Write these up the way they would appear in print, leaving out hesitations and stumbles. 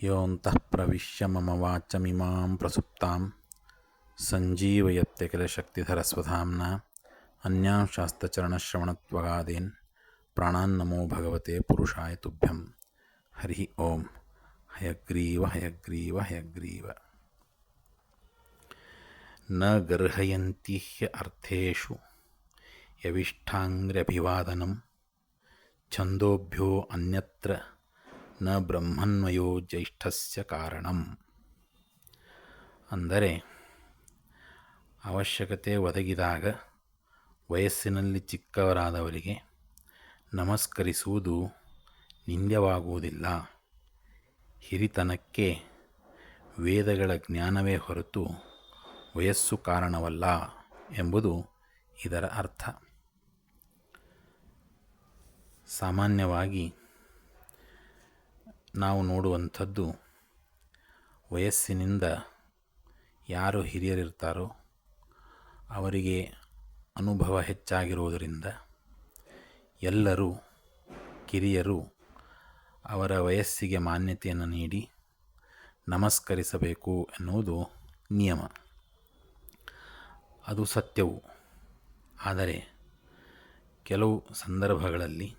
ಯೋऽन्तಃ ಪ್ರವಿಶ್ಯ ಮಮ ವಾಚಮಿಮಾಂ ಪ್ರಸುಪ್ತಾಂ ಸಂಜೀವಯತ್ಯ ಕಿಲ ಶಕ್ತಿಧರಸ್ವಧಾಮ್ನಾ ಅನ್ಯಾಂಶಾಸ್ತ್ರಚರಣಶ್ರವಣತ್ವಗಾದೀನ್ ಪ್ರಾಣಾನ್ನಮೋ ಭಗವತೆ ಪುರುಷಾಯ ತುಭ್ಯಂ. ಹರಿ ಓಂ. ಹಯಗ್ರೀವ ಹಯಗ್ರೀವ ಹಯಗ್ರೀವ. ನ ಗರ್ಹಯಂತಿ ಹ್ಯರ್ಥೇಷು ಯವಿಷ್ಠಾಂಗ್ರ್ಯಭಿವಾದನಂ ಛಂದೋಭ್ಯೋ ಅನ್ಯತ್ರ ನ ಬ್ರಹ್ಮನ್ವಯೋ ಜ್ಯೈಷ್ಠಸ್ಯ ಕಾರಣಂ. ಅಂದರೆ ಅವಶ್ಯಕತೆ ಒದಗಿದಾಗ ವಯಸ್ಸಿನಲ್ಲಿ ಚಿಕ್ಕವರಾದವರಿಗೆ ನಮಸ್ಕರಿಸುವುದು ನಿಂದ್ಯವಾಗುವುದಿಲ್ಲ. ಹಿರಿತನಕ್ಕೆ ವೇದಗಳ ಜ್ಞಾನವೇ ಹೊರತು ವಯಸ್ಸು ಕಾರಣವಲ್ಲ ಎಂಬುದು ಇದರ ಅರ್ಥ. ಸಾಮಾನ್ಯವಾಗಿ ನಾವು ನೋಡುವಂಥದ್ದು, ವಯಸ್ಸಿನಿಂದ ಯಾರು ಹಿರಿಯರಿರ್ತಾರೋ ಅವರಿಗೆ ಅನುಭವ ಹೆಚ್ಚಾಗಿರುವುದರಿಂದ ಎಲ್ಲರೂ ಕಿರಿಯರು ಅವರ ವಯಸ್ಸಿಗೆ ಮಾನ್ಯತೆಯನ್ನು ನೀಡಿ ನಮಸ್ಕರಿಸಬೇಕು ಎನ್ನುವುದು ನಿಯಮ. ಅದು ಸತ್ಯವು. ಆದರೆ ಕೆಲವು ಸಂದರ್ಭಗಳಲ್ಲಿ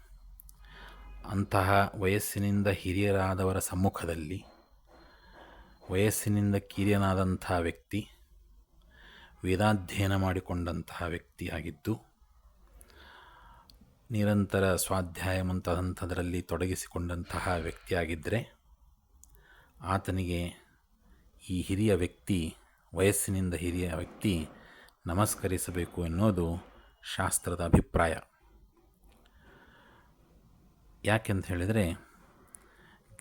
ಅಂತಹ ವಯಸ್ಸಿನಿಂದ ಹಿರಿಯರಾದವರ ಸಮ್ಮುಖದಲ್ಲಿ ವಯಸ್ಸಿನಿಂದ ಕಿರಿಯನಾದಂಥ ವ್ಯಕ್ತಿ ವೇದಾಧ್ಯಯನ ಮಾಡಿಕೊಂಡಂತಹ ವ್ಯಕ್ತಿಯಾಗಿದ್ದು ನಿರಂತರ ಸ್ವಾಧ್ಯಾಯ ಮುಂತಾದಂಥದರಲ್ಲಿ ತೊಡಗಿಸಿಕೊಂಡಂತಹ ವ್ಯಕ್ತಿಯಾಗಿದ್ದರೆ ಆತನಿಗೆ ಈ ಹಿರಿಯ ವ್ಯಕ್ತಿ, ವಯಸ್ಸಿನಿಂದ ಹಿರಿಯ ವ್ಯಕ್ತಿ ನಮಸ್ಕರಿಸಬೇಕು ಎನ್ನುವುದು ಶಾಸ್ತ್ರದ ಅಭಿಪ್ರಾಯ. ಯಾಕೆಂತ ಹೇಳಿದರೆ,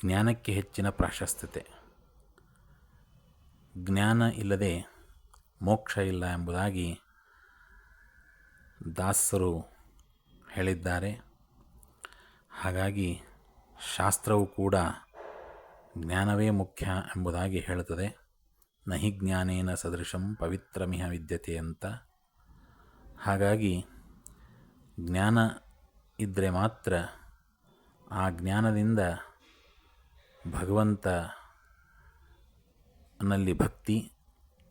ಜ್ಞಾನಕ್ಕೆ ಹೆಚ್ಚಿನ ಪ್ರಾಶಸ್ತ್ಯತೆ. ಜ್ಞಾನ ಇಲ್ಲದೆ ಮೋಕ್ಷ ಇಲ್ಲ ಎಂಬುದಾಗಿ ದಾಸರು ಹೇಳಿದ್ದಾರೆ. ಹಾಗಾಗಿ ಶಾಸ್ತ್ರವು ಕೂಡ ಜ್ಞಾನವೇ ಮುಖ್ಯ ಎಂಬುದಾಗಿ ಹೇಳುತ್ತದೆ. ನಹಿ ಜ್ಞಾನೇನ ಸದೃಶಂ ಪವಿತ್ರಮಿಹ ವಿದ್ಯತೆ ಅಂತ. ಹಾಗಾಗಿ ಜ್ಞಾನ ಇದ್ದರೆ ಮಾತ್ರ ಆ ಜ್ಞಾನದಿಂದ ಭಗವಂತನಲ್ಲಿ ಭಕ್ತಿ,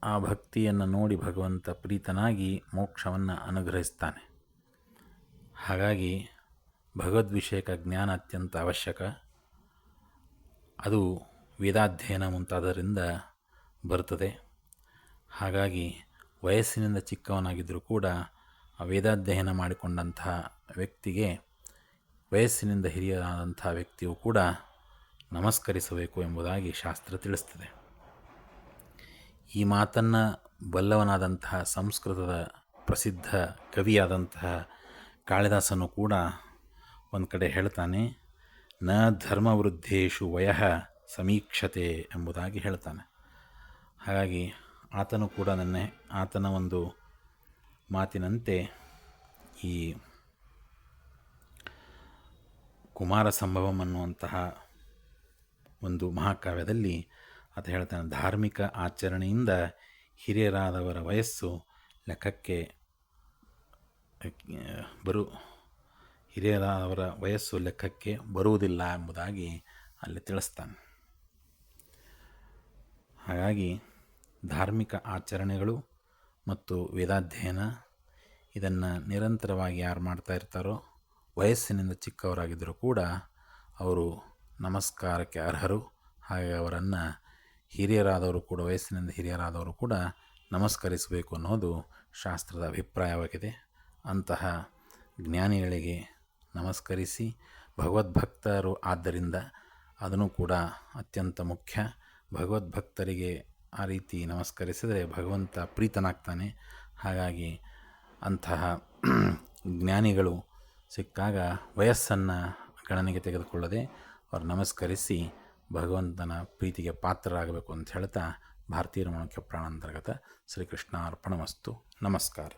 ಆ ಭಕ್ತಿಯನ್ನು ನೋಡಿ ಭಗವಂತ ಪ್ರೀತನಾಗಿ ಮೋಕ್ಷವನ್ನು ಅನುಗ್ರಹಿಸ್ತಾನೆ. ಹಾಗಾಗಿ ಭಗವದ್ವಿಷಯಕ ಜ್ಞಾನ ಅತ್ಯಂತ ಅವಶ್ಯಕ. ಅದು ವೇದಾಧ್ಯಯನ ಮುಂತಾದರಿಂದ ಬರ್ತದೆ. ಹಾಗಾಗಿ ವಯಸ್ಸಿನಿಂದ ಚಿಕ್ಕವನಾಗಿದ್ದರೂ ಕೂಡ ಆ ವೇದಾಧ್ಯಯನ ಮಾಡಿಕೊಂಡಂತಹ ವ್ಯಕ್ತಿಗೆ ವಯಸ್ಸಿನಿಂದ ಹಿರಿಯರಾದಂಥ ವ್ಯಕ್ತಿಯು ಕೂಡ ನಮಸ್ಕರಿಸಬೇಕು ಎಂಬುದಾಗಿ ಶಾಸ್ತ್ರ ತಿಳಿಸ್ತದೆ. ಈ ಮಾತನ್ನು ಬಲ್ಲವನಾದಂತಹ ಸಂಸ್ಕೃತದ ಪ್ರಸಿದ್ಧ ಕವಿಯಾದಂತಹ ಕಾಳಿದಾಸನು ಕೂಡ ಒಂದು ಕಡೆ ಹೇಳ್ತಾನೆ, ನ ಧರ್ಮವೃದ್ಧೇಷು ವಯಃ ಸಮೀಕ್ಷತೆ ಎಂಬುದಾಗಿ ಹೇಳ್ತಾನೆ. ಹಾಗಾಗಿ ಆತನು ಕೂಡ ಆತನ ಒಂದು ಮಾತಿನಂತೆ ಈ ಕುಮಾರ ಸಂಭವಂ ಅನ್ನುವಂತಹ ಒಂದು ಮಹಾಕಾವ್ಯದಲ್ಲಿ ಆತ ಹೇಳ್ತಾನೆ, ಧಾರ್ಮಿಕ ಆಚರಣೆಯಿಂದ ಹಿರಿಯರಾದವರ ವಯಸ್ಸು ಲೆಕ್ಕಕ್ಕೆ ಹಿರಿಯರಾದವರ ವಯಸ್ಸು ಲೆಕ್ಕಕ್ಕೆ ಬರುವುದಿಲ್ಲ ಎಂಬುದಾಗಿ ಅಲ್ಲಿ ತಿಳಿಸ್ತಾನೆ. ಹಾಗಾಗಿ ಧಾರ್ಮಿಕ ಆಚರಣೆಗಳು ಮತ್ತು ವೇದಾಧ್ಯಯನ ಇದನ್ನು ನಿರಂತರವಾಗಿ ಯಾರು ಮಾಡ್ತಾ ಇರ್ತಾರೋ ವಯಸ್ಸಿನಿಂದ ಚಿಕ್ಕವರಾಗಿದ್ದರೂ ಕೂಡ ಅವರು ನಮಸ್ಕಾರಕ್ಕೆ ಅರ್ಹರು. ಹಾಗೆ ಅವರನ್ನು ಹಿರಿಯರಾದವರು ಕೂಡ, ವಯಸ್ಸಿನಿಂದ ಹಿರಿಯರಾದವರು ಕೂಡ ನಮಸ್ಕರಿಸಬೇಕು ಅನ್ನೋದು ಶಾಸ್ತ್ರದ ಅಭಿಪ್ರಾಯವಾಗಿದೆ. ಅಂತಹ ಜ್ಞಾನಿಗಳಿಗೆ ನಮಸ್ಕರಿಸಿ, ಭಗವದ್ಭಕ್ತರು ಆದ್ದರಿಂದ ಅದನ್ನು ಕೂಡ ಅತ್ಯಂತ ಮುಖ್ಯ. ಭಗವದ್ಭಕ್ತರಿಗೆ ಆ ರೀತಿ ನಮಸ್ಕರಿಸಿದರೆ ಭಗವಂತ ಪ್ರೀತನಾಗ್ತಾನೆ. ಹಾಗಾಗಿ ಅಂತಹ ಜ್ಞಾನಿಗಳು ಸಿಕ್ಕಾಗ ವಯಸ್ಸನ್ನು ಗಣನೆಗೆ ತೆಗೆದುಕೊಳ್ಳದೆ ಅವರು ನಮಸ್ಕರಿಸಿ ಭಗವಂತನ ಪ್ರೀತಿಗೆ ಪಾತ್ರರಾಗಬೇಕು ಅಂತ ಹೇಳ್ತಾ ಭಾರತೀಯ ರಮಣಕ್ಕೆ ಪ್ರಾಣಾಂತರ್ಗತ ಶ್ರೀಕೃಷ್ಣ ಅರ್ಪಣಮಸ್ತು. ನಮಸ್ಕಾರ.